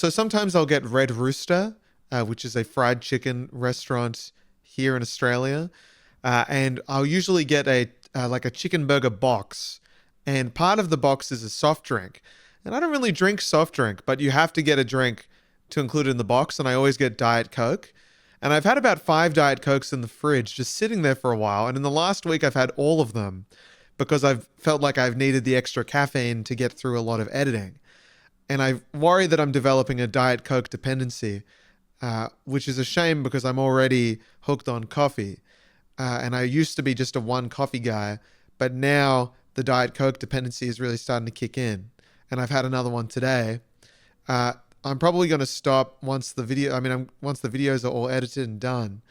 So sometimes I'll get Red Rooster, which is a fried chicken restaurant here in Australia. And I'll usually get like a chicken burger box. And part of the box is a soft drink. And I don't really drink soft drink, but you have to get a drink to include it in the box. And I always get Diet Coke. And I've had about 5 Diet Cokes in the fridge just sitting there for a while. And in the last week, I've had all of them because I've felt like I've needed the extra caffeine to get through a lot of editing. And I worry that I'm developing a Diet Coke dependency, which is a shame because I'm already hooked on coffee. And I used to be just a one coffee guy, but now the Diet Coke dependency is really starting to kick in. And I've had another one today. I'm probably going to stop once the videos are all edited and done.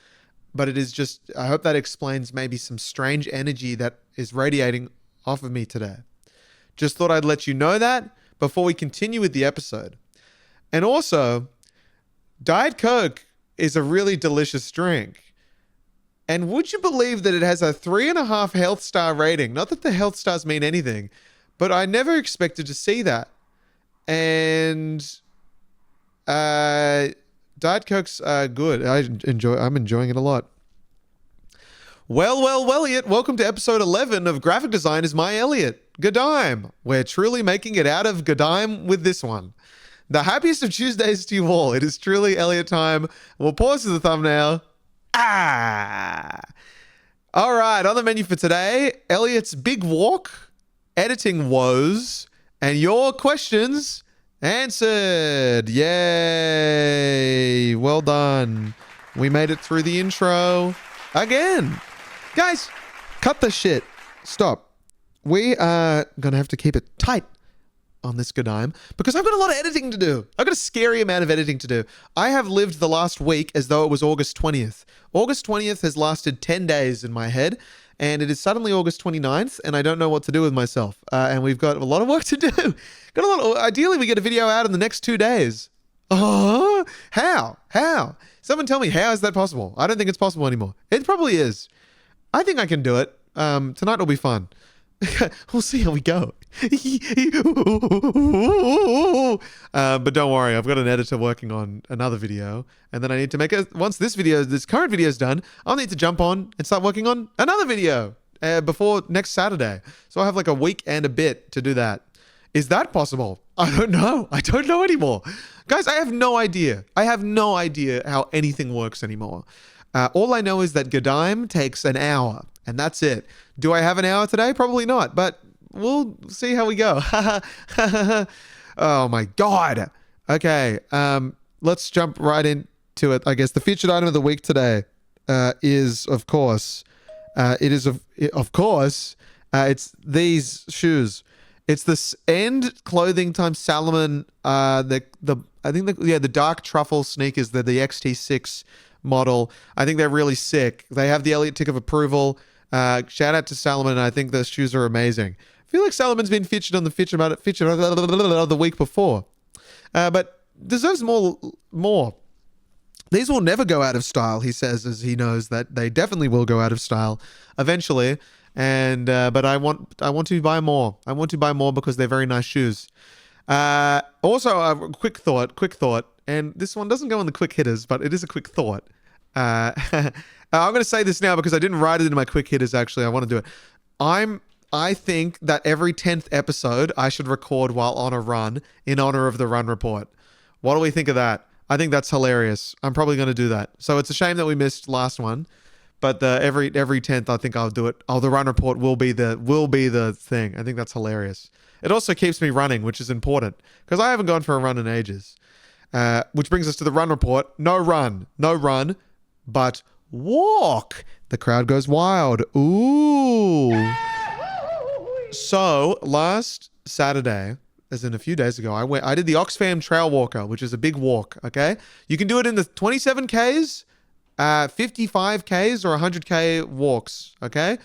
But it is just, I hope that explains maybe some strange energy that is radiating off of me today. Just thought I'd let you know that before we continue with the episode. And also, Diet Coke is a really delicious drink. And would you believe that it has a 3.5 health star rating? Not that the health stars mean anything, but I never expected to see that. And Diet Coke's good. I'm enjoying it a lot. Well, Elliot, welcome to episode 11 of Graphic Design is My Elliot. GDIME. We're truly making it out of GDIME with this one. The happiest of Tuesdays to you all. It is truly Elliot time. We'll pause to the thumbnail. All right, on the menu for today, Elliot's big walk, editing woes, and your questions answered. Yay. Well done. We made it through the intro again. Guys, cut the shit. Stop. We are going to have to keep it tight on this GDIME because I've got a lot of editing to do. I've got a scary amount of editing to do. I have lived the last week as though it was August 20th. August 20th has lasted 10 days in my head, and it is suddenly August 29th, and I don't know what to do with myself. And we've got a lot of work to do. Ideally, we get a video out in the next 2 days. Oh, how? Someone tell me, how is that possible? I don't think it's possible anymore. It probably is. I think I can do it. Tonight will be fun. We'll see how we go. But don't worry, I've got an editor working on another video, and then I need to make it. Once this current video is done, I'll need to jump on and start working on another video before next Saturday. So I have like a week and a bit to do that. Is that possible? I don't know. I don't know anymore. Guys, I have no idea. I have no idea how anything works anymore. All I know is that GDIME takes an hour, and that's it. Do I have an hour today? Probably not, but we'll see how we go. Oh my God. Okay. Let's jump right into it. I guess the featured item of the week today is, of course, it's these shoes. It's this End Clothing times Salomon. The dark truffle sneakers. They're the XT6 model. I think they're really sick. They have the Elliot tick of approval. Shout out to Salomon. I think those shoes are amazing. I feel like Salomon's been featured on the feature of the week before, but deserves more. These will never go out of style, he says, as he knows that they definitely will go out of style eventually. And but I want to buy more. I want to buy more because they're very nice shoes. Also, a quick thought, and this one doesn't go on the quick hitters, but it is a quick thought. I'm going to say this now because I didn't write it in my quick hitters. Actually, I want to do it. I think that every 10th episode I should record while on a run in honor of the run report. What do we think of that? I think that's hilarious. I'm probably going to do that. So it's a shame that we missed last one, but every 10th I think I'll do it. Oh, the run report will be the thing. I think that's hilarious. It also keeps me running, which is important because I haven't gone for a run in ages. Which brings us to the run report. No run, but walk. The crowd goes wild. Ooh. So last Saturday, as in a few days ago, I did the Oxfam Trail Walker, which is a big walk. Okay, you can do it in the 27Ks, 55Ks, or 100K walks. Okay,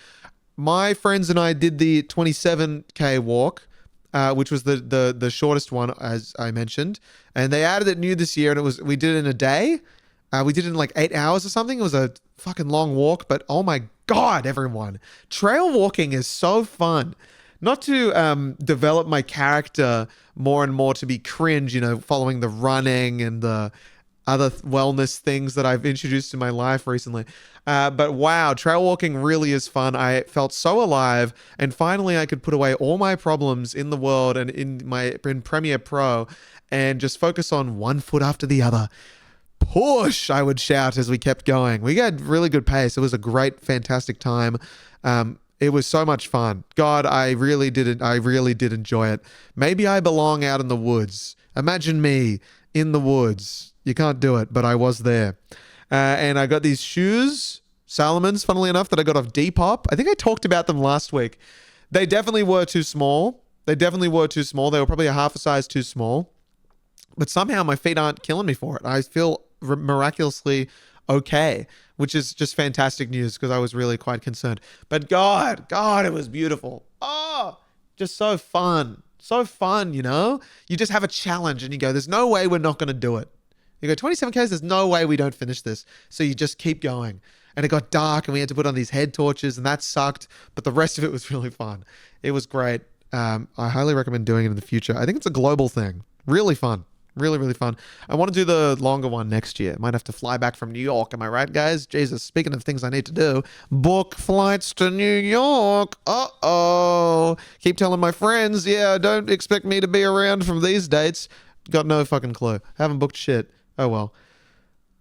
my friends and I did the 27K walk, which was the shortest one, as I mentioned, and they added it new this year, and we did it in a day. We did it in like 8 hours or something. It was a fucking long walk, but oh my God, everyone, trail walking is so fun. Not to develop my character more and more to be cringe, following the running and the other wellness things that I've introduced in my life recently. But wow, trail walking really is fun. I felt so alive, and finally I could put away all my problems in the world and in Premiere Pro and just focus on one foot after the other. Push, I would shout as we kept going. We got really good pace. It was a great, fantastic time. It was so much fun. God, I really did enjoy it. Maybe I belong out in the woods. Imagine me in the woods. You can't do it, but I was there. And I got these shoes, Salomons, funnily enough, that I got off Depop. I think I talked about them last week. They definitely were too small. They were probably a half a size too small. But somehow my feet aren't killing me for it. I feel miraculously okay, which is just fantastic news because I was really quite concerned. But God, it was beautiful. Oh, just so fun. So fun, You just have a challenge and you go, there's no way we're not going to do it. You go, 27Ks, there's no way we don't finish this. So you just keep going. And it got dark and we had to put on these head torches and that sucked. But the rest of it was really fun. It was great. I highly recommend doing it in the future. I think it's a global thing. Really fun. Really, really fun. I want to do the longer one next year. Might have to fly back from New York. Am I right, guys? Jesus, speaking of things I need to do, book flights to New York. Uh-oh. Keep telling my friends, don't expect me to be around from these dates. Got no fucking clue. Haven't booked shit. Oh, well.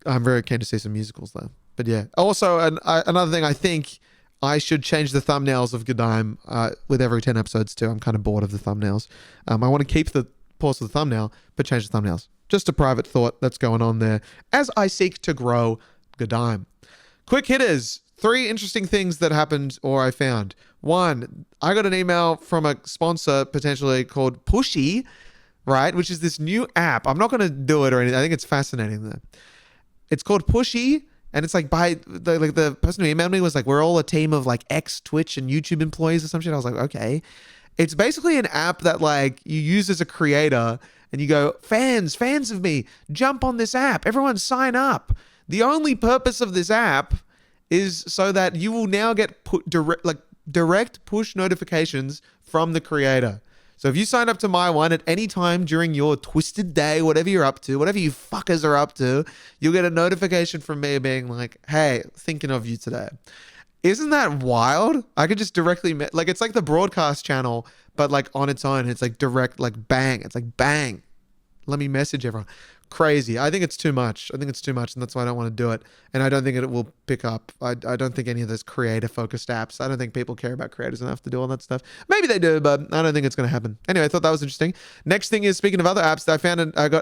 I'm very keen to see some musicals, though. But yeah. Also, another thing, I think I should change the thumbnails of GDIME with every 10 episodes, too. I'm kind of bored of the thumbnails. I want to keep the pause of the thumbnail, but change the thumbnails. Just a private thought that's going on there as I seek to grow GDIME. Quick hitters. 3 interesting things that happened or I found. 1, I got an email from a sponsor potentially called Pushy, right? Which is this new app. I'm not going to do it or anything. I think it's fascinating though. It's called Pushy, and it's like by the person who emailed me was like, we're all a team of like ex-Twitch and YouTube employees or some shit. I was like, okay. It's basically an app that like you use as a creator and you go, fans of me, jump on this app. Everyone sign up. The only purpose of this app is so that you will now get direct push notifications from the creator. So if you sign up to my one at any time during your twisted day, whatever you're up to, whatever you fuckers are up to, you'll get a notification from me being like, hey, thinking of you today. Isn't that wild? I could just directly, it's like the broadcast channel, but like on its own. It's like direct, like bang. It's like bang. Let me message everyone. Crazy. I think it's too much. And that's why I don't want to do it. And I don't think it will pick up. I don't think any of those creator-focused apps, I don't think people care about creators enough to do all that stuff. Maybe they do, but I don't think it's going to happen. Anyway, I thought that was interesting. Next thing is, speaking of other apps,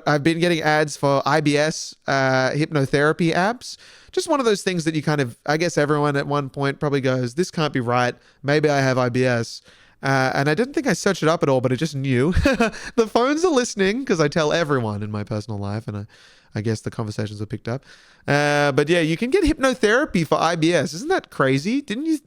I've been getting ads for IBS hypnotherapy apps. Just one of those things that you kind of, I guess everyone at one point probably goes, this can't be right. Maybe I have IBS. And I didn't think I searched it up at all, but I just knew. The phones are listening because I tell everyone in my personal life, and I guess the conversations are picked up. But yeah, you can get hypnotherapy for IBS. Isn't that crazy? Didn't you?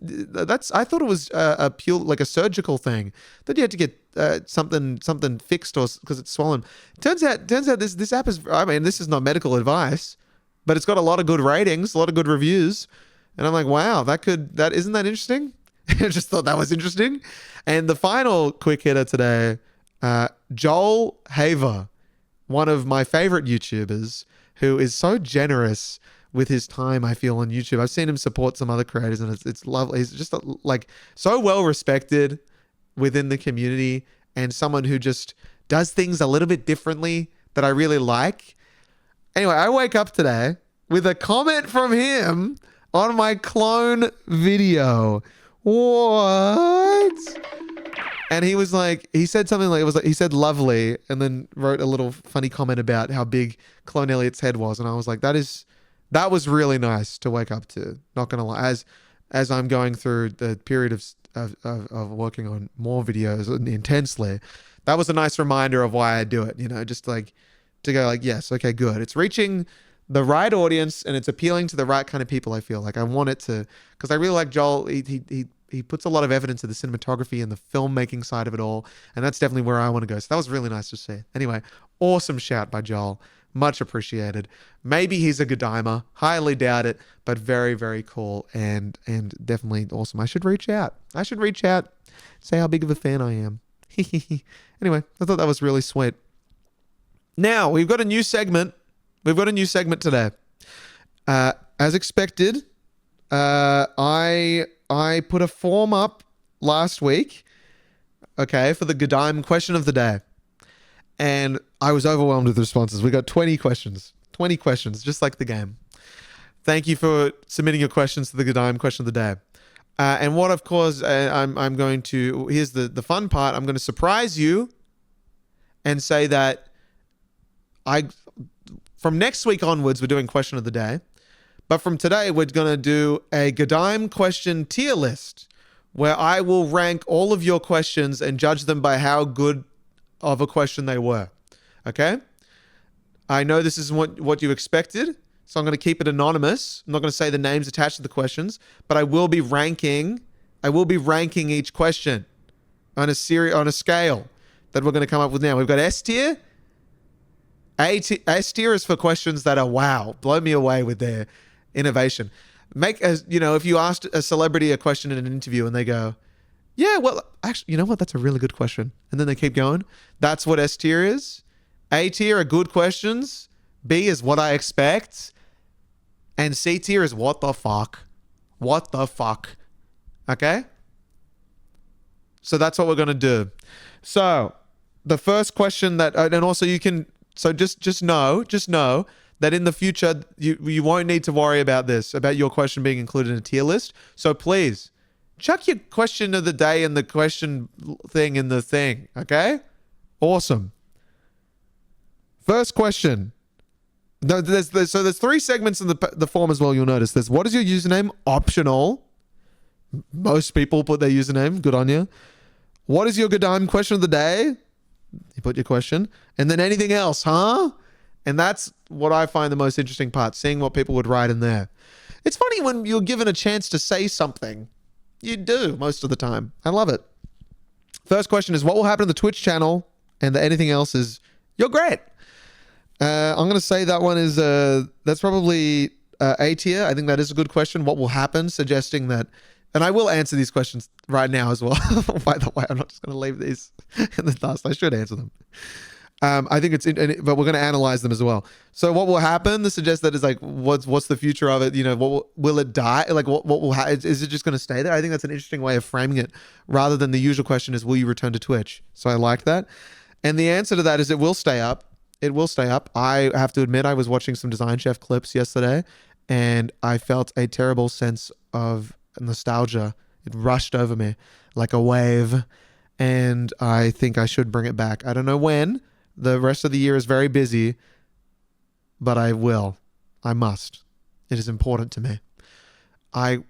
I thought it was a pure, like a surgical thing that you had to get something fixed or because it's swollen. Turns out this app is. I mean, this is not medical advice, but it's got a lot of good ratings, a lot of good reviews, and I'm like, wow, isn't that interesting? I just thought that was interesting. And the final quick hitter today, Joel Haver, one of my favorite YouTubers, who is so generous with his time, I feel, on YouTube. I've seen him support some other creators, and it's lovely. He's just so well respected within the community, and someone who just does things a little bit differently that I really like. Anyway, I wake up today with a comment from him on my clone video. What? And he was like, he said something like, he said lovely, and then wrote a little funny comment about how big Clone Elliot's head was. And I was like, that was really nice to wake up to. Not gonna lie, as I'm going through the period of working on more videos intensely, that was a nice reminder of why I do it. Just like to go like, yes, okay, good. It's reaching the right audience and it's appealing to the right kind of people. I feel like I want it to, because I really like Joel. He puts a lot of evidence to the cinematography and the filmmaking side of it all. And that's definitely where I want to go. So that was really nice to see. Anyway, awesome shout by Joel. Much appreciated. Maybe he's a GDIMer. Highly doubt it, but very, very cool and definitely awesome. I should reach out. Say how big of a fan I am. Anyway, I thought that was really sweet. Now, we've got a new segment. We've got a new segment today. As expected, I put a form up last week, okay, for the GDIME question of the day. And I was overwhelmed with responses. We got 20 questions. 20 questions, just like the game. Thank you for submitting your questions to the GDIME question of the day. And what, of course, I'm going to... Here's the fun part. I'm going to surprise you and say that from next week onwards, we're doing question of the day. But from today, we're going to do a GDIME question tier list where I will rank all of your questions and judge them by how good of a question they were. Okay? I know this is what you expected, so I'm going to keep it anonymous. I'm not going to say the names attached to the questions, but I will be ranking each question on a scale that we're going to come up with now. We've got S tier. S tier is for questions that are wow, blow me away with their innovation. If you asked a celebrity a question in an interview and they go, yeah, well, actually, you know what? That's a really good question. And then they keep going. That's what S tier is. A tier are good questions. B is what I expect. And C tier is what the fuck. What the fuck. Okay? So that's what we're going to do. So the first question that, and also you can, so just know that in the future, you won't need to worry about this, about your question being included in a tier list. So please, chuck your question of the day in the question thing in the thing, okay? Awesome. First question. No, there's 3 segments in the form as well, you'll notice. There's what is your username? Optional. Most people put their username. Good on you. What is your GDIME question of the day? You put your question. And then anything else, huh? And that's what I find the most interesting part, seeing what people would write in there. It's funny when you're given a chance to say something. You do most of the time. I love it. First question is, what will happen to the Twitch channel? And anything else is, you're great. I'm going to say that one is, that's probably A tier. I think that is a good question. What will happen? Suggesting that, and I will answer these questions right now as well. By the way, I'm not just going to leave these in the dust. I should answer them. I think but we're going to analyze them as well. So what will happen? This suggests that is like, what's the future of it? You know, will it die? Like what will happen? Is it just going to stay there? I think that's an interesting way of framing it rather than the usual question is, will you return to Twitch? So I like that. And the answer to that is it will stay up. It will stay up. I have to admit, I was watching some Design Chef clips yesterday and I felt a terrible sense of nostalgia. It rushed over me like a wave. And I think I should bring it back. I don't know when. The rest of the year is very busy, but I will. I must. It is important to me. I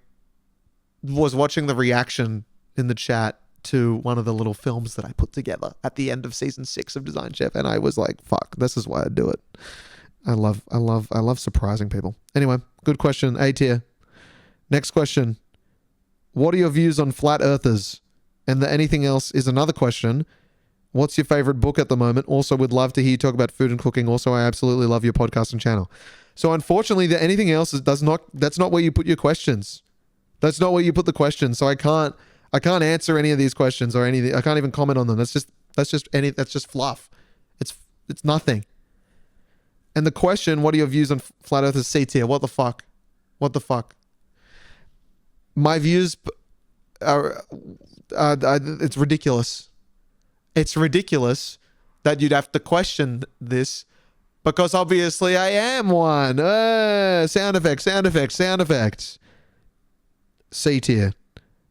was watching the reaction in the chat to one of the little films that I put together at the end of season 6 of Design Chef, and I was like, fuck, this is why I do it. I love surprising people. Anyway, good question. A tier. Next question. What are your views on flat earthers? And the anything else is another question. What's your favorite book at the moment? Also, would love to hear you talk about food and cooking. Also, I absolutely love your podcast and channel. So unfortunately, the anything else that's not where you put your questions. That's not where you put the questions. So I can't answer any of these questions or anything. I can't even comment on them. That's just fluff. It's nothing. And the question, what are your views on flat earthers? C tier. What the fuck? What the fuck? My views are it's ridiculous. It's ridiculous that you'd have to question this because obviously I am one. Sound effects, sound effects, sound effects. C tier.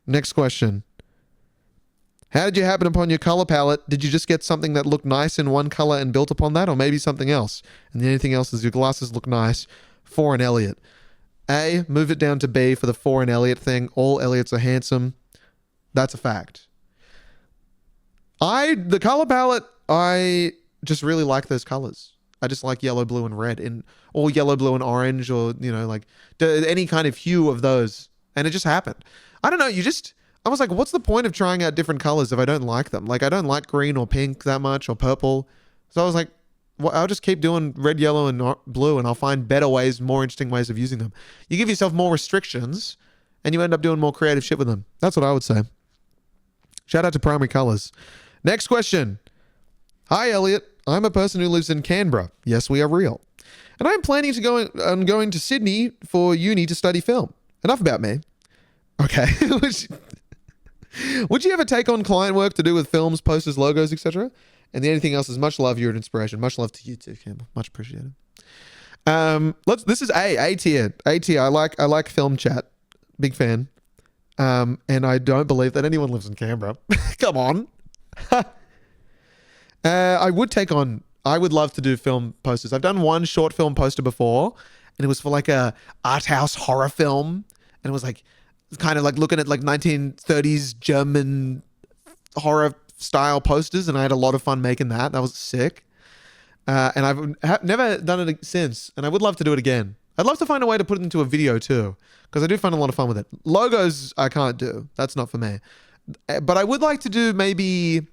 Next question. How did you happen upon your color palette? Did you just get something that looked nice in one color and built upon that, or maybe something else? And the anything else is your glasses look nice for an Elliot. A, move it down to B for the for an Elliot thing. All Elliots are handsome. That's a fact. The color palette, I just really like those colors. I just like yellow, blue, and red, or yellow, blue, and orange, or, like any kind of hue of those. And it just happened. I don't know. I was like, what's the point of trying out different colors if I don't like them? Like, I don't like green or pink that much, or purple. So I was like, well, I'll just keep doing red, yellow, and blue, and I'll find better ways, more interesting ways of using them. You give yourself more restrictions, and you end up doing more creative shit with them. That's what I would say. Shout out to Primary Colors. Next question. Hi, Elliot. I'm a person who lives in Canberra. Yes, we are real. And I'm planning to going to Sydney for uni to study film. Enough about me. Okay. Would you ever take on client work to do with films, posters, logos, etc.? And anything else is much love. You're an inspiration. Much love to you too, Campbell. Much appreciated. This is A tier. A tier. I like film chat. Big fan. And I don't believe that anyone lives in Canberra. Come on. I would love to do film posters. I've done one short film poster before, and it was for like a art house horror film. And it was like, kind of like looking at like 1930s German horror style posters. And I had a lot of fun making that. That was sick. And I've never done it since. And I would love to do it again. I'd love to find a way to put it into a video too, because I do find a lot of fun with it. Logos, I can't do. That's not for me. But I would like to do maybe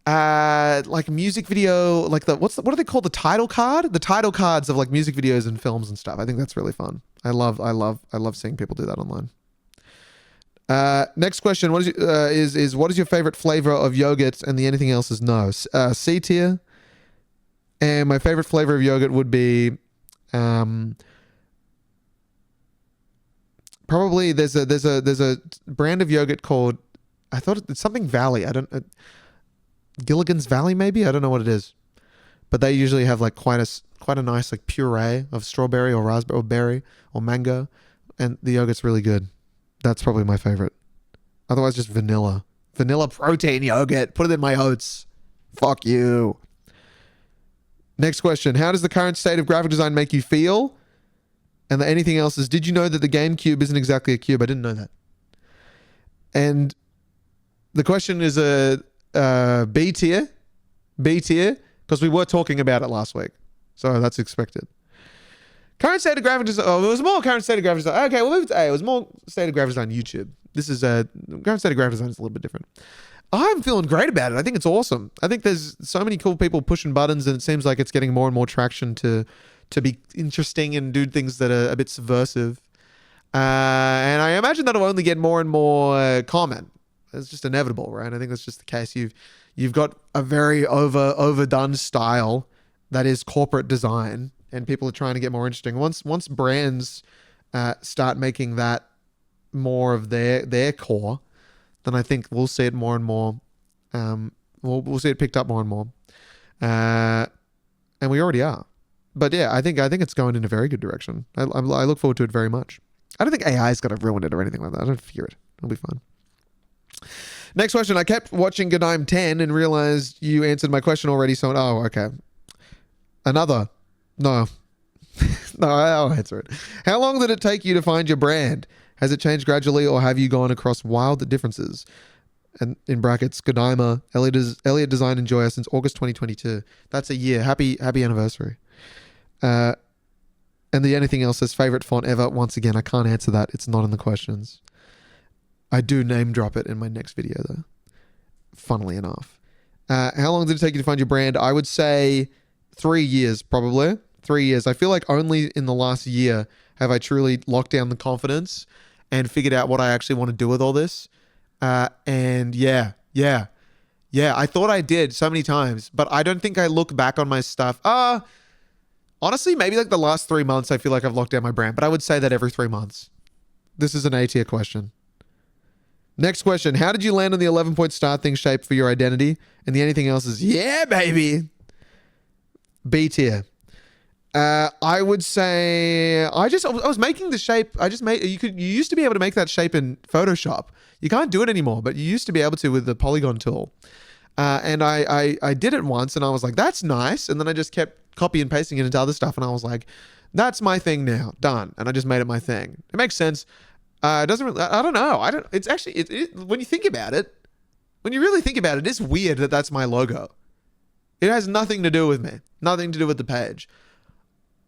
like a music video, like what do they call the title card? The title cards of like music videos and films and stuff. I think that's really fun. I love seeing people do that online. Next question. What is what is your favorite flavor of yogurt? And the anything else is no. C tier. And my favorite flavor of yogurt would be probably there's a brand of yogurt called, I thought it's something Valley. Gilligan's Valley maybe? I don't know what it is. But they usually have like quite a nice like puree of strawberry or raspberry or berry or mango, and the yogurt's really good. That's probably my favorite. Otherwise just vanilla protein yogurt. Put it in my oats. Fuck you. Next question. How does the current state of graphic design make you feel? And anything else is, did you know that the GameCube isn't exactly a cube? I didn't know that. And the question is a B tier, because we were talking about it last week. So that's expected. Current state of graphic design. Oh, it was more current state of graphic design. Okay, we'll move to A. It was more state of graphic design YouTube. This is current state of graphic design is a little bit different. I'm feeling great about it. I think it's awesome. I think there's so many cool people pushing buttons, and it seems like it's getting more and more traction to be interesting and do things that are a bit subversive. And I imagine that'll only get more and more common. It's just inevitable, right? I think that's just the case. You've got a very overdone style that is corporate design, and people are trying to get more interesting. Once brands start making that more of their core, then I think we'll see it more and more. We'll see it picked up more and more, and we already are. But yeah, I think it's going in a very good direction. I look forward to it very much. I don't think AI is going to ruin it or anything like that. I don't fear it. It'll be fun. Next question. I kept watching GDIME 10 and realized you answered my question already. So, oh, okay. Another. No. No, I'll answer it. How long did it take you to find your brand? Has it changed gradually, or have you gone across wild differences? And in brackets, GDIME, Elliot Design and Joya since August 2022. That's a year. Happy anniversary. And the anything else says favorite font ever. Once again, I can't answer that. It's not in the questions. I do name drop it in my next video though. Funnily enough. How long did it take you to find your brand? I would say 3 years, probably. 3 years. I feel like only in the last year have I truly locked down the confidence and figured out what I actually want to do with all this. And yeah, I thought I did so many times, but I don't think I look back on my stuff. Honestly, maybe like the last 3 months, I feel like I've locked down my brand, but I would say that every 3 months. This is an A tier question. Next question. How did you land on the 11-point star thing shape for your identity? And the anything else is, yeah, baby. B tier. I would say I was making the shape. You used to be able to make that shape in Photoshop. You can't do it anymore, but you used to be able to with the polygon tool. And I did it once and I was like, that's nice. And then I just kept copy and pasting it into other stuff. And I was like, that's my thing now. Done. And I just made it my thing. It makes sense. It doesn't really, I don't know. It's actually, when you think about it, when you really think about it, it's weird that that's my logo. It has nothing to do with me. Nothing to do with the page.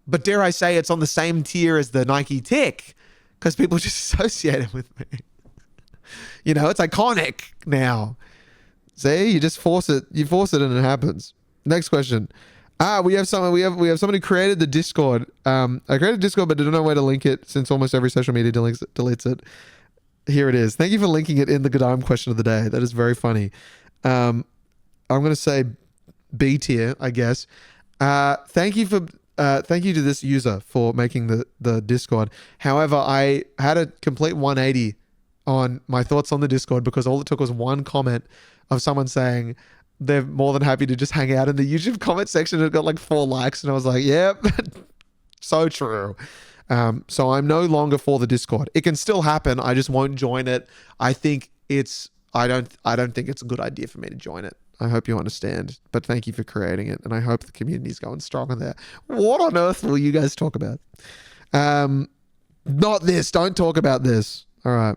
But dare I say it's on the same tier as the Nike tick because people just associate it with me. You know, it's iconic now. See, you just force it. You force it and it happens. Next question. We have someone who created the Discord. I created Discord, but I don't know where to link it since almost every social media deletes it. Here it is. Thank you for linking it in the GDIME question of the day. That is very funny. I'm gonna say B tier, I guess. Thank you to this user for making the Discord. However, I had a complete 180 on my thoughts on the Discord because all it took was one comment of someone saying they're more than happy to just hang out in the YouTube comment section. It got like 4 likes, and I was like, yep, so true. So I'm no longer for the Discord. It can still happen. I just won't join it. I think I don't think it's a good idea for me to join it. I hope you understand, but thank you for creating it, and I hope the community's going strong in there. What on earth will you guys talk about? Not this. Don't talk about this. All right.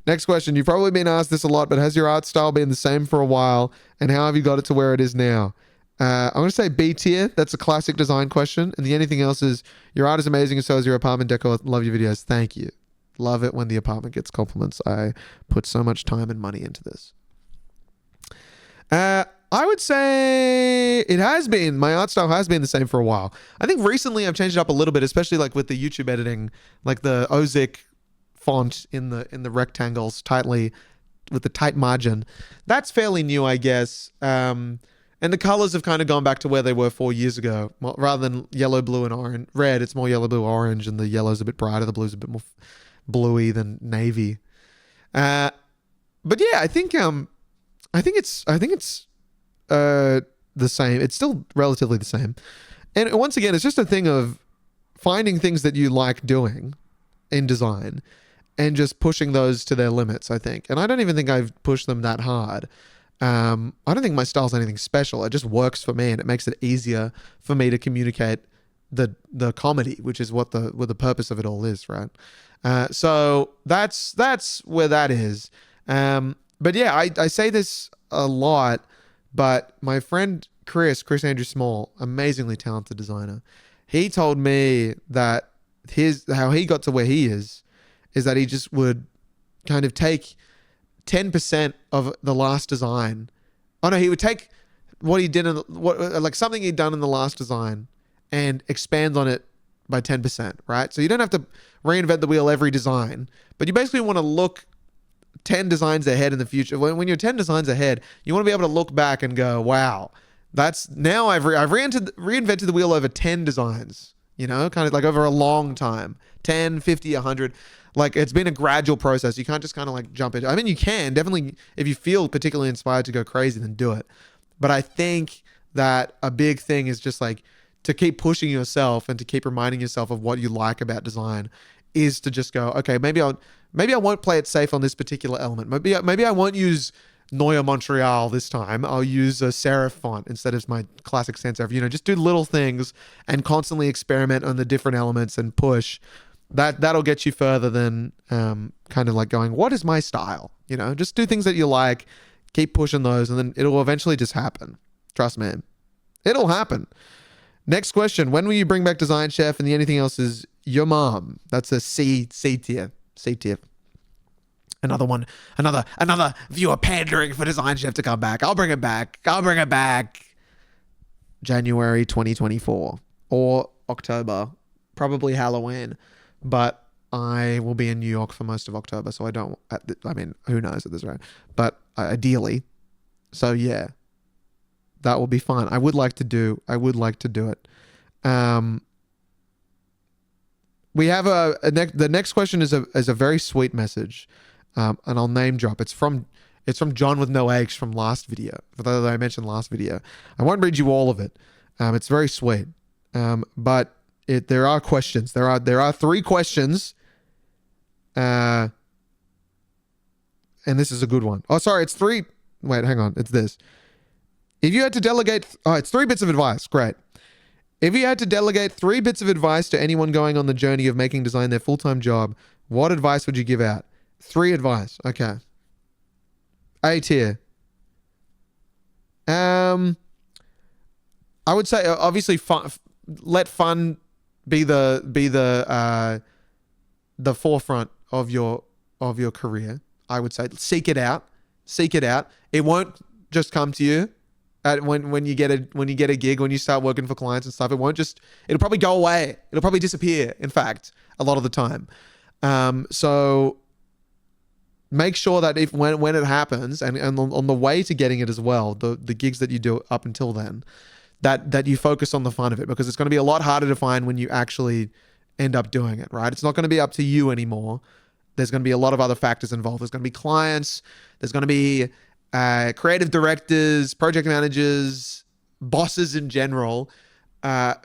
Next question. You've probably been asked this a lot, but has your art style been the same for a while, and how have you got it to where it is now? I'm going to say B tier. That's a classic design question, and the anything else is your art is amazing, and so is your apartment decor. Love your videos. Thank you. Love it when the apartment gets compliments. I put so much time and money into this. I would say it has been. My art style has been the same for a while. I think recently I've changed it up a little bit, especially like with the YouTube editing, like the Ozic font in the rectangles tightly with the tight margin. That's fairly new, I guess. And the colors have kind of gone back to where they were 4 years ago. Well, rather than yellow, blue, and orange, red, it's more yellow, blue, orange, and the yellow's a bit brighter. The blue's a bit more bluey than navy. But yeah, I think it's the same. It's still relatively the same. And once again, it's just a thing of finding things that you like doing in design and just pushing those to their limits, I think. And I don't even think I've pushed them that hard. I don't think my style's anything special. It just works for me, and it makes it easier for me to communicate the comedy, which is what the purpose of it all is, right? So that's where that is. But yeah, I say this a lot, but my friend Chris Andrew Small, amazingly talented designer, he told me that how he got to where he is that he just would kind of take 10% of the last design. Oh no, he would take what he did like something he'd done in the last design and expand on it by 10%, right? So you don't have to reinvent the wheel every design, but you basically want to look 10 designs ahead in the future. When you're 10 designs ahead, you want to be able to look back and go, wow, that's now I've reinvented the wheel over 10 designs, you know, kind of like over a long time, 10, 50, 100. Like it's been a gradual process. You can't just kind of like jump into it. I mean, you can definitely, if you feel particularly inspired to go crazy, then do it. But I think that a big thing is just like to keep pushing yourself and to keep reminding yourself of what you like about design is to just go, okay, maybe I won't play it safe on this particular element. Maybe I won't use Neue Montreal this time. I'll use a serif font instead of my classic sans serif. You know, just do little things and constantly experiment on the different elements and push. That'll get you further than kind of like going, what is my style? You know, just do things that you like, keep pushing those, and then it'll eventually just happen. Trust me. It'll happen. Next question. When will you bring back Design Chef? And the anything else is your mom. That's a C tier. C tier. Another one. Another viewer pandering for Design Chef to come back. I'll bring it back. January 2024 or October. Probably Halloween. But I will be in New York for most of October, so I mean, who knows at this rate. But ideally. So yeah. That will be fun. I would like to do it. We have the next question is a very sweet message, and I'll name drop. It's from John with no H from last video. That I mentioned last video. I won't read you all of it. It's very sweet, but there are questions. There are 3 questions, and this is a good one. Oh, sorry, it's 3. Wait, hang on. It's this. If you had to delegate, it's 3 bits of advice. Great. If you had to delegate 3 bits of advice to anyone going on the journey of making design their full-time job, what advice would you give out? 3 advice. Okay. A tier. I would say obviously let fun be the forefront of your career. I would say seek it out. It won't just come to you. When you get a gig, when you start working for clients and stuff, it'll probably go away. It'll probably disappear, in fact, a lot of the time. So make sure that if when it happens, and on the way to getting it as well, the gigs that you do up until then, that you focus on the fun of it, because it's going to be a lot harder to find when you actually end up doing it, right? It's not going to be up to you anymore. There's going to be a lot of other factors involved. There's going to be clients. There's going to be creative directors, project managers, bosses in general,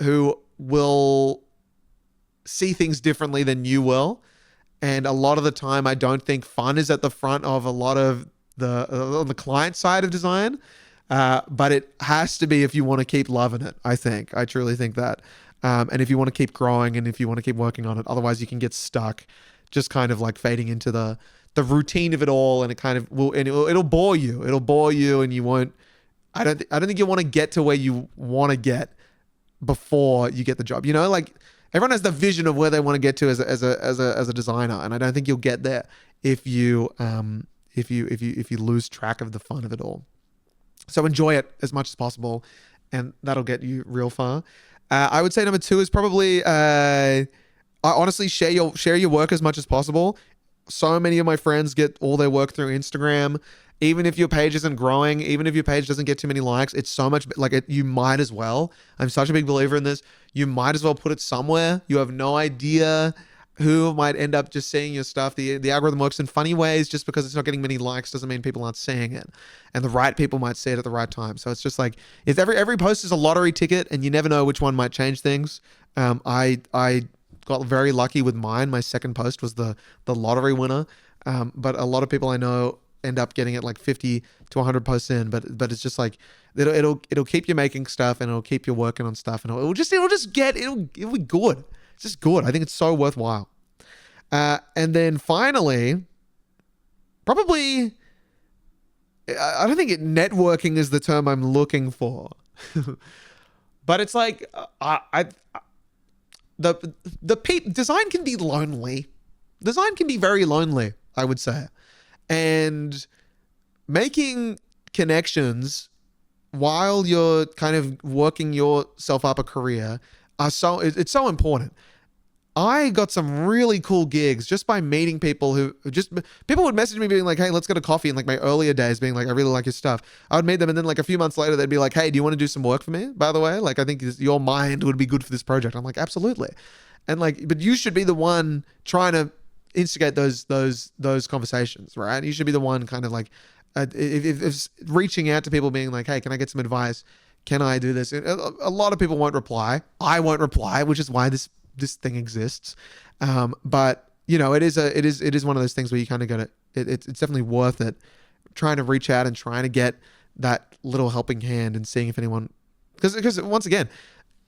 who will see things differently than you will. And a lot of the time, I don't think fun is at the front of a lot of on the client side of design. But it has to be if you want to keep loving it, I truly think that. And if you want to keep growing and if you want to keep working on it, otherwise you can get stuck just kind of like fading into the routine of it all. And it kind of will, and it'll bore you. It'll bore you, and you won't, I don't think you want to get to where you want to get before you get the job. You know, like everyone has the vision of where they want to get to as a designer. And I don't think you'll get there if you lose track of the fun of it all. So enjoy it as much as possible, and that'll get you real far. I would say number 2 is probably, honestly, share your work as much as possible. So many of my friends get all their work through Instagram. Even if your page isn't growing, even if your page doesn't get too many likes, it's so much like it. You might as well. I'm such a big believer in this. You might as well put it somewhere. You have no idea who might end up just seeing your stuff. The algorithm works in funny ways. Just because it's not getting many likes doesn't mean people aren't seeing it. And the right people might see it at the right time. So it's just like, if every post is a lottery ticket, and you never know which one might change things. I got very lucky with mine. My second post was the lottery winner. But a lot of people I know end up getting it like 50 to 100 posts in. But it's just like, it'll keep you making stuff, and it'll keep you working on stuff, and it'll be good. It's just good. I think it's so worthwhile. And then finally, probably, I don't think networking is the term I'm looking for, but it's like, design can be lonely. Design can be very lonely, I would say. And making connections while you're kind of working yourself up a career it's so important. I got some really cool gigs just by meeting people people would message me being like, hey, let's get a coffee, in like my earlier days, being like, I really like your stuff. I would meet them, and then like a few months later, they'd be like, hey, do you want to do some work for me, by the way? Like, I think your mind would be good for this project. I'm like, absolutely. And like, but you should be the one trying to instigate those conversations, right? You should be the one kind of like, if reaching out to people being like, hey, can I get some advice? Can I do this? A lot of people won't reply. I won't reply, which is why this thing exists. But you know, it is one of those things where you kind of got to. It's definitely worth it. Trying to reach out and trying to get that little helping hand, and seeing if anyone, because once again,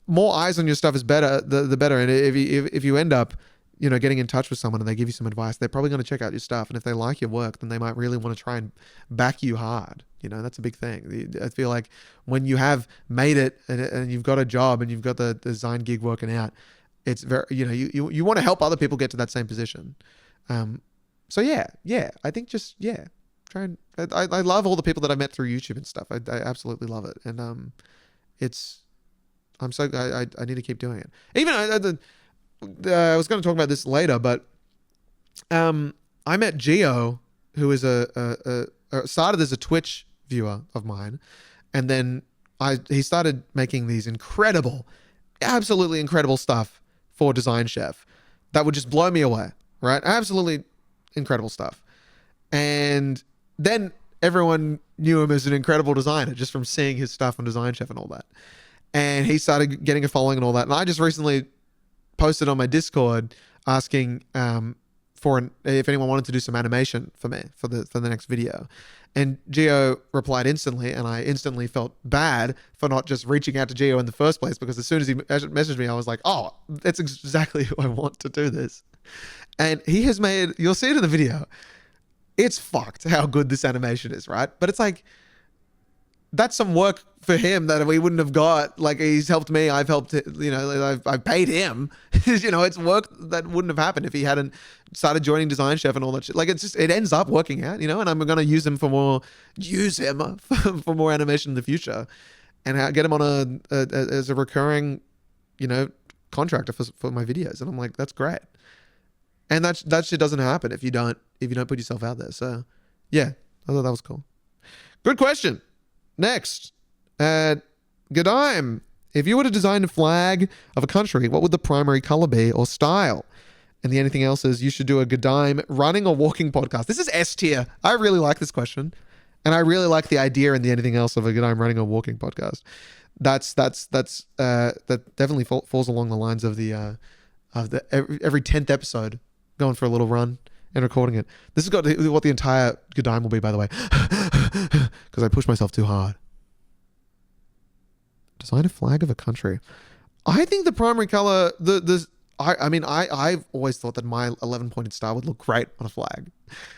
more eyes on your stuff is better. The better. And if you end up, you know, getting in touch with someone and they give you some advice, they're probably going to check out your stuff. And if they like your work, then they might really want to try and back you hard. You know, that's a big thing. I feel like when you have made it and you've got a job and you've got the design gig working out, it's very, you know, you want to help other people get to that same position. So yeah, I think just, try and, I love all the people that I met through YouTube and stuff. I absolutely love it. And, I need to keep doing it. Even, I was going to talk about this later, but I met Gio, who is started as a Twitch viewer of mine, and then he started making these absolutely incredible stuff for Design Chef that would just blow me away, right? Absolutely incredible stuff. And then everyone knew him as an incredible designer just from seeing his stuff on Design Chef and all that. And he started getting a following and all that. And I just recently posted on my Discord asking if anyone wanted to do some animation for me for the next video. And Gio replied instantly, and I instantly felt bad for not just reaching out to Gio in the first place, because as soon as he messaged me, I was like, oh, that's exactly who I want to do this. And he has made, you'll see it in the video, it's fucked how good this animation is, right? But it's like, that's some work for him that we wouldn't have got. Like, he's helped me, I've helped, you know, I've paid him. You know, it's work that wouldn't have happened if he hadn't started joining Design Chef and all that shit. Like, it ends up working out, you know, and I'm going to use him for more animation in the future, and get him on as a recurring, you know, contractor for my videos. And I'm like, that's great. And that shit doesn't happen if you don't put yourself out there. So yeah, I thought that was cool. Good question. Next, GDIME. If you were to design a flag of a country, what would the primary color be or style? And the anything else is you should do a GDIME running or walking podcast. This is S tier. I really like this question. And I really like the idea and the anything else of a GDIME running or walking podcast. That definitely falls along the lines of the every 10th episode going for a little run and recording it. This has got what the entire GDIME will be, by the way, because I pushed myself too hard. Design a flag of a country. I think the primary color, I've always thought that my 11-pointed star would look great on a flag.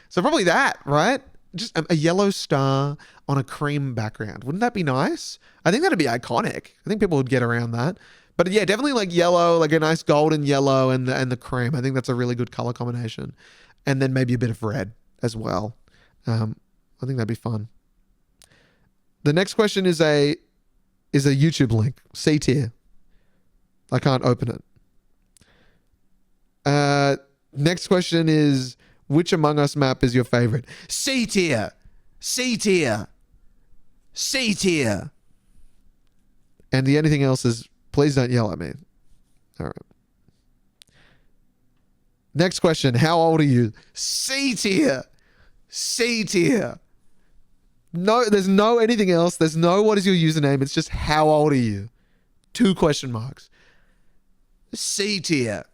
So probably that, right? Just a yellow star on a cream background. Wouldn't that be nice? I think that'd be iconic. I think people would get around that. But yeah, definitely like yellow, like a nice golden yellow and the cream. I think that's a really good color combination. And then maybe a bit of red as well. I think that'd be fun. The next question is a YouTube link. C tier. I can't open it. Next question is, which Among Us map is your favorite? C tier. C tier. C tier. And the anything else is, please don't yell at me. All right. Next question. How old are you? C tier. C tier. No, there's no anything else. There's no what is your username. It's just how old are you? 2 question marks. C tier.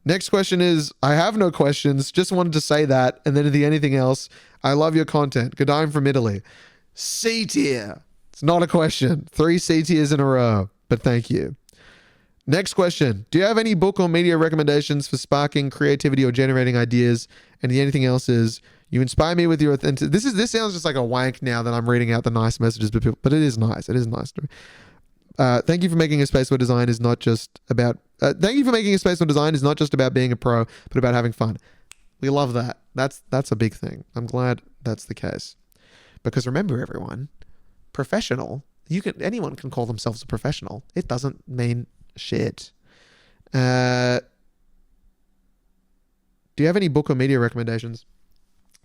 Next question is, I have no questions. Just wanted to say that. And then the anything else, I love your content. GDIME from Italy. C tier. It's not a question. 3 C tiers in a row, but thank you. Next question. Do you have any book or media recommendations for sparking creativity or generating ideas? And the anything else is, you inspire me with your authentic. This sounds just like a wank now that I'm reading out the nice messages, but it is nice. It is nice. Thank you for making a space where design is not just about. Thank you for making a space where design is not just about being a pro, but about having fun. We love that. That's a big thing. I'm glad that's the case. Because remember, everyone, professional. Anyone can call themselves a professional. It doesn't mean shit. Do you have any book or media recommendations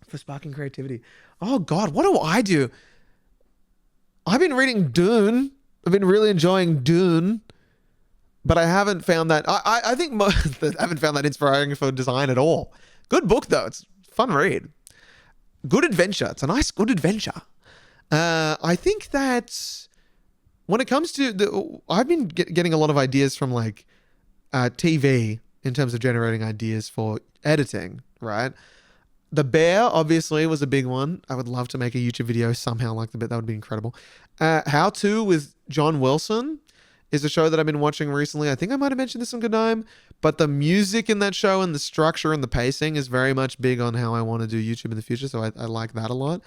for sparking creativity? Oh God, what do I do? I've been reading Dune. I've been really enjoying Dune, but I haven't found that. I think I haven't found that inspiring for design at all. Good book though. It's a fun read. Good adventure. It's a nice, good adventure. I think that when it comes to I've been getting a lot of ideas from like TV in terms of generating ideas for editing, right? The Bear obviously was a big one. I would love to make a YouTube video somehow like The Bear. That would be incredible. How To with John Wilson is a show that I've been watching recently. I think I might have mentioned this on GDIME, but the music in that show and the structure and the pacing is very much big on how I want to do YouTube in the future. So I like that a lot.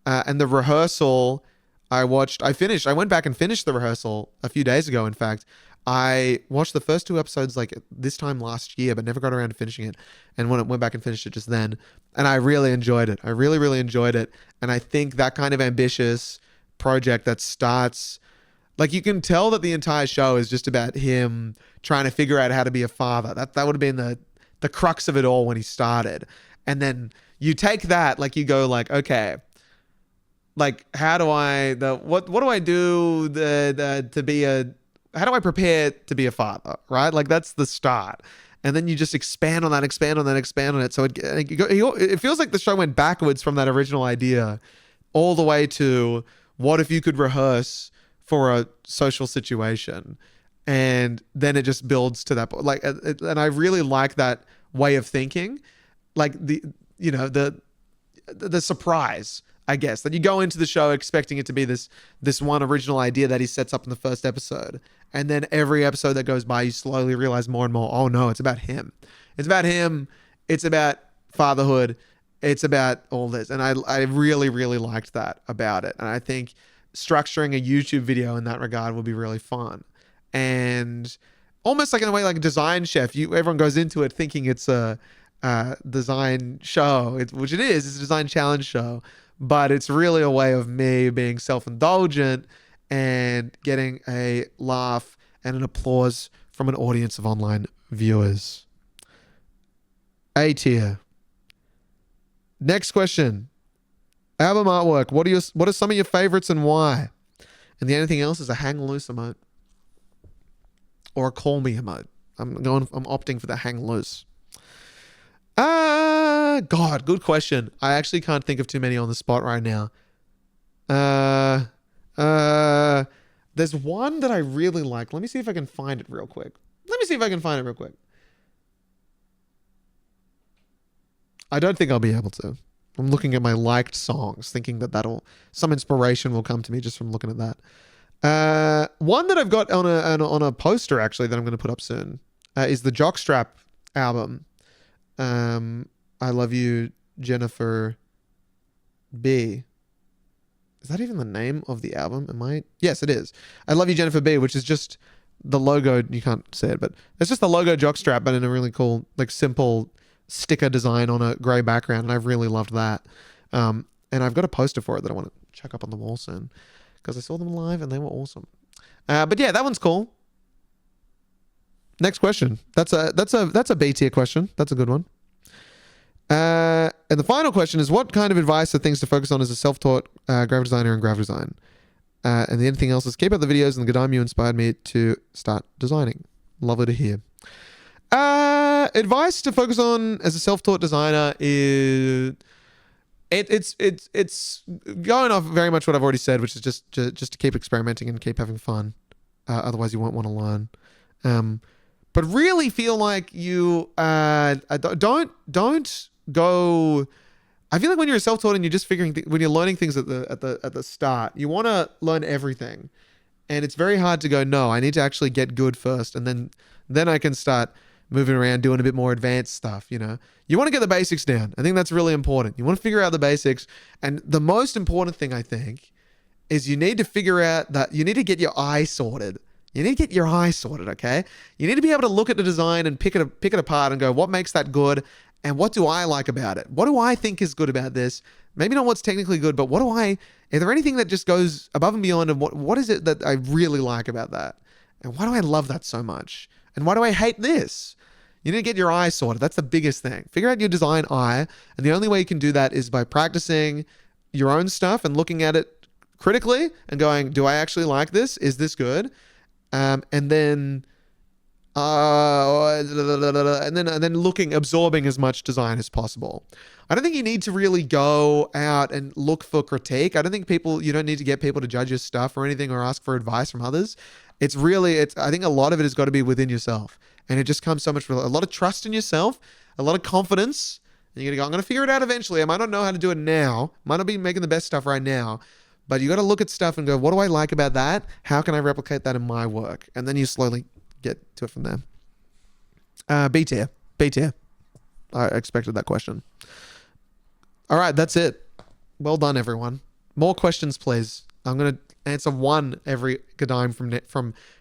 And The Rehearsal, I went back and finished The Rehearsal a few days ago. In fact, I watched the first 2 episodes like this time last year, but never got around to finishing it. And when I went back and finished it just then, and I really enjoyed it. I really, really enjoyed it. And I think that kind of ambitious project that starts, like you can tell that the entire show is just about him trying to figure out how to be a father. That would have been the crux of it all when he started. And then you take that, like you go like, okay, like how do I how do I prepare to be a father, right? Like that's the start. And then you just expand on that. So it feels like the show went backwards from that original idea all the way to what if you could rehearse for a social situation, and then it just builds to that. Like, and I really like that way of thinking, like the surprise, I guess, that you go into the show expecting it to be this one original idea that he sets up in the first episode. And then every episode that goes by, you slowly realize more and more, oh no, it's about him. It's about him. It's about fatherhood. It's about all this. And I really, really liked that about it. And I think structuring a YouTube video in that regard will be really fun. And almost like in a way like a Design Chef, everyone goes into it thinking it's a design show, which it is. It's a design challenge show. But it's really a way of me being self-indulgent and getting a laugh and an applause from an audience of online viewers. A tier. Next question. Album artwork. What are some of your favorites and why? And the only thing else is a hang loose emote. Or a call me emote. I'm opting for the hang loose. God, good question. I actually can't think of too many on the spot right now. There's one that I really like. Let me see if I can find it real quick. I don't think I'll be able to. I'm looking at my liked songs, thinking that some inspiration will come to me just from looking at that. One that I've got on a poster actually that I'm going to put up soon is the Jockstrap album. I Love You, Jennifer B. Is that even the name of the album? Yes, it is. I Love You, Jennifer B, which is just the logo. You can't say it, but it's just the logo Jockstrap, but in a really cool, like simple sticker design on a gray background. And I've really loved that. And I've got a poster for it that I want to chuck up on the wall soon because I saw them live and they were awesome. But yeah, that one's cool. Next question. That's a B tier question. That's a good one. And the final question is, what kind of advice or things to focus on as a self-taught graphic designer in graphic design? And the anything else is keep up the videos and the GDIME you inspired me to start designing. Lovely to hear. Advice to focus on as a self-taught designer is it's going off very much what I've already said, which is just to keep experimenting and keep having fun. Otherwise you won't want to learn. But really feel like you don't go. I feel like when you're self-taught and you're just when you're learning things at the start, you want to learn everything, and it's very hard to go, no, I need to actually get good first, and then I can start moving around doing a bit more advanced stuff. You want to get the basics down. I think that's really important. You want to figure out the basics, and the most important thing I think is you need to figure out that you need to get your eye sorted. You need to get your eye sorted, okay? You need to be able to look at the design and pick it apart and go, what makes that good? And what do I like about it? What do I think is good about this? Maybe not what's technically good, but is there anything that just goes above and beyond? And what is it that I really like about that? And why do I love that so much? And why do I hate this? You need to get your eye sorted. That's the biggest thing. Figure out your design eye. And the only way you can do that is by practicing your own stuff and looking at it critically and going, do I actually like this? Is this good? And then absorbing as much design as possible. I don't think you need to really go out and look for critique. I don't think you don't need to get people to judge your stuff or anything or ask for advice from others. I think a lot of it has got to be within yourself. And it just comes a lot of trust in yourself, a lot of confidence. And you're going to go, I'm going to figure it out eventually. I might not know how to do it now. Might not be making the best stuff right now. But you got to look at stuff and go, what do I like about that? How can I replicate that in my work? And then you slowly get to it from there. B tier. I expected that question. All right, that's it. Well done, everyone. More questions, please. I'm going to answer one every GDIME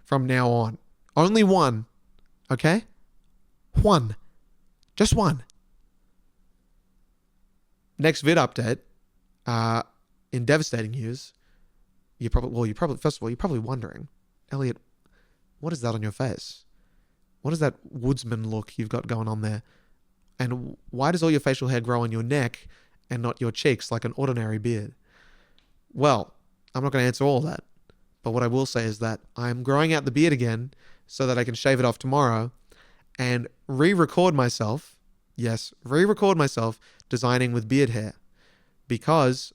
from now on. Only one. Okay? One. Just one. Next vid update. In devastating news, you're probably wondering, Elliot, what is that on your face? What is that woodsman look you've got going on there? And why does all your facial hair grow on your neck and not your cheeks like an ordinary beard? Well, I'm not going to answer all that. But what I will say is that I'm growing out the beard again so that I can shave it off tomorrow and re-record myself designing with beard hair, because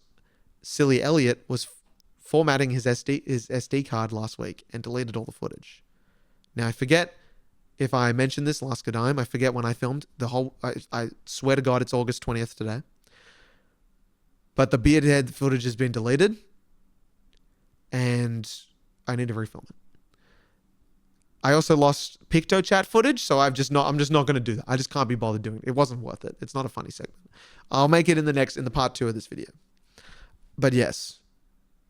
silly Elliot was formatting his SD card last week and deleted all the footage. Now, I forget if I mentioned this last GDIME. I forget when I filmed the whole. I swear to God, it's August 20th today. But the beard head footage has been deleted, and I need to refilm it. I also lost PictoChat footage, so I'm just not going to do that. I just can't be bothered doing it. It wasn't worth it. It's not a funny segment. I'll make it in the part 2 of this video. But yes,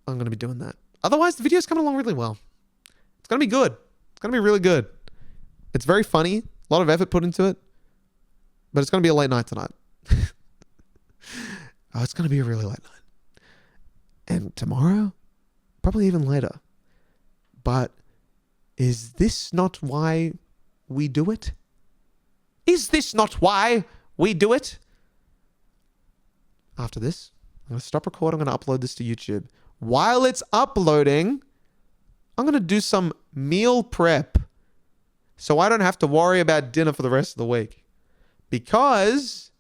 I'm going to be doing that. Otherwise, the video's coming along really well. It's going to be good. It's going to be really good. It's very funny. A lot of effort put into it. But it's going to be a late night tonight. It's going to be a really late night. And tomorrow, probably even later. But is this not why we do it? Is this not why we do it? After this, I'm going to stop recording. I'm going to upload this to YouTube. While it's uploading, I'm going to do some meal prep so I don't have to worry about dinner for the rest of the week. Because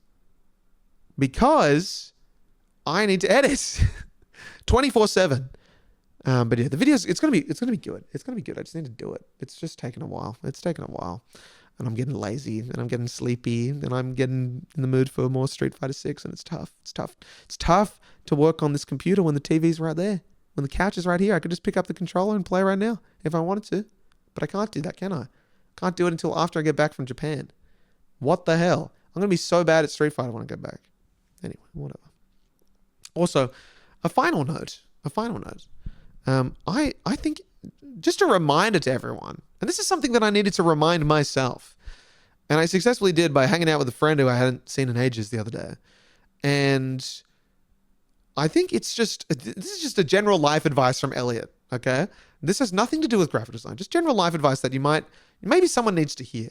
I need to edit 24/7. But yeah, the videos, it's gonna be good. It's gonna be good. I just need to do it. It's just taking a while. And I'm getting lazy, and I'm getting sleepy, and I'm getting in the mood for more Street Fighter 6, and it's tough. It's tough to work on this computer when the TV's right there. When the couch is right here, I could just pick up the controller and play right now if I wanted to. But I can't do that, can I? Can't do it until after I get back from Japan. What the hell? I'm going to be so bad at Street Fighter when I get back. Anyway, whatever. Also, a final note. I think just a reminder to everyone, and this is something that I needed to remind myself, and I successfully did by hanging out with a friend who I hadn't seen in ages the other day. And I think this is just a general life advice from Elliot, okay? This has nothing to do with graphic design, just general life advice that maybe someone needs to hear.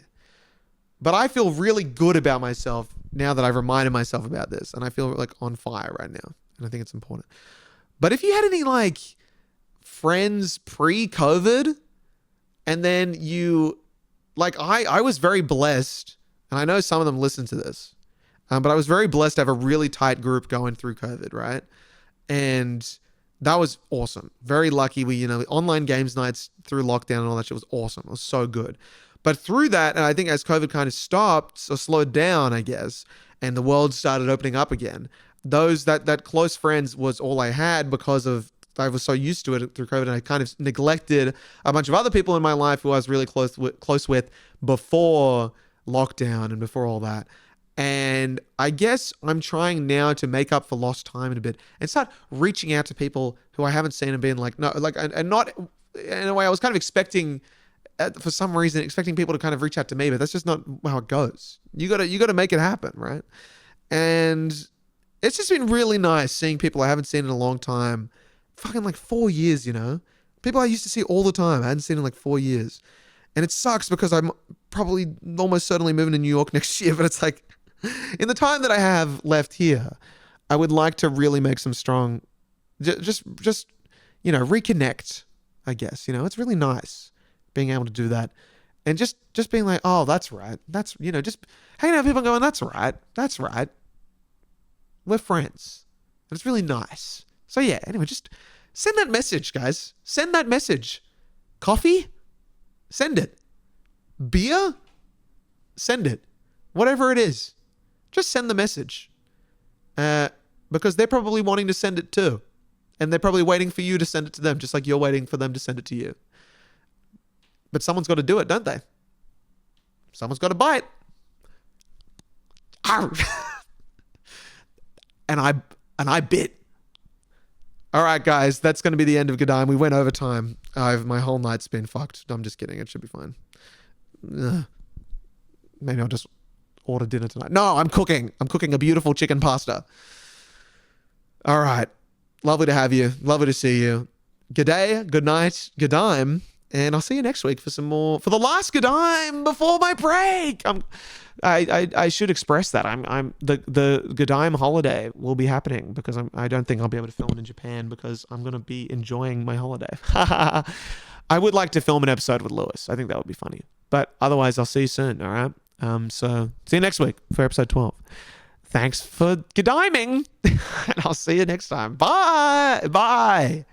But I feel really good about myself now that I've reminded myself about this, and I feel like on fire right now, and I think it's important. But if you had any like friends pre-COVID, and then you, like I was very blessed, and I know some of them listen to this, but I was very blessed to have a really tight group going through COVID, right? And that was awesome. Very lucky. We, online games nights through lockdown and all that shit was awesome. It was so good. But through that, and I think as COVID kind of stopped or slowed down, I guess, and the world started opening up again, that close friends was all I had because I was so used to it through COVID, and I kind of neglected a bunch of other people in my life who I was really close with before lockdown and before all that. And I guess I'm trying now to make up for lost time in a bit and start reaching out to people who I haven't seen and being like, no, like, and not in a way I was kind of expecting, for some reason, expecting people to kind of reach out to me, but that's just not how it goes. You gotta make it happen, right? And it's just been really nice seeing people I haven't seen in a long time, fucking like 4 years, people I used to see all the time, I hadn't seen in like 4 years. And it sucks because I'm probably almost certainly moving to New York next year, but it's like, in the time that I have left here, I would like to really make some strong, just reconnect, I guess. It's really nice being able to do that. And just being like, oh, that's right. That's, just hanging out with people going, that's right. We're friends. And it's really nice. So yeah, anyway, just send that message, guys. Send that message. Coffee? Send it. Beer? Send it. Whatever it is. Just send the message. Because they're probably wanting to send it too. And they're probably waiting for you to send it to them, just like you're waiting for them to send it to you. But someone's got to do it, don't they? Someone's got to bite. And I bit. All right, guys, that's going to be the end of GDIME. We went over time. My whole night's been fucked. I'm just kidding. It should be fine. Maybe I'll just order dinner tonight. No, I'm cooking. I'm cooking a beautiful chicken pasta. All right. Lovely to have you. Lovely to see you. Good day, good night, GDIME. And I'll see you next week for the last GDIME before my break. I should express that. The GDIME holiday will be happening because I don't think I'll be able to film it in Japan because I'm going to be enjoying my holiday. I would like to film an episode with Lewis. I think that would be funny. But otherwise, I'll see you soon. All right. So see you next week for episode 12. Thanks for GDIMing. And I'll see you next time. Bye. Bye.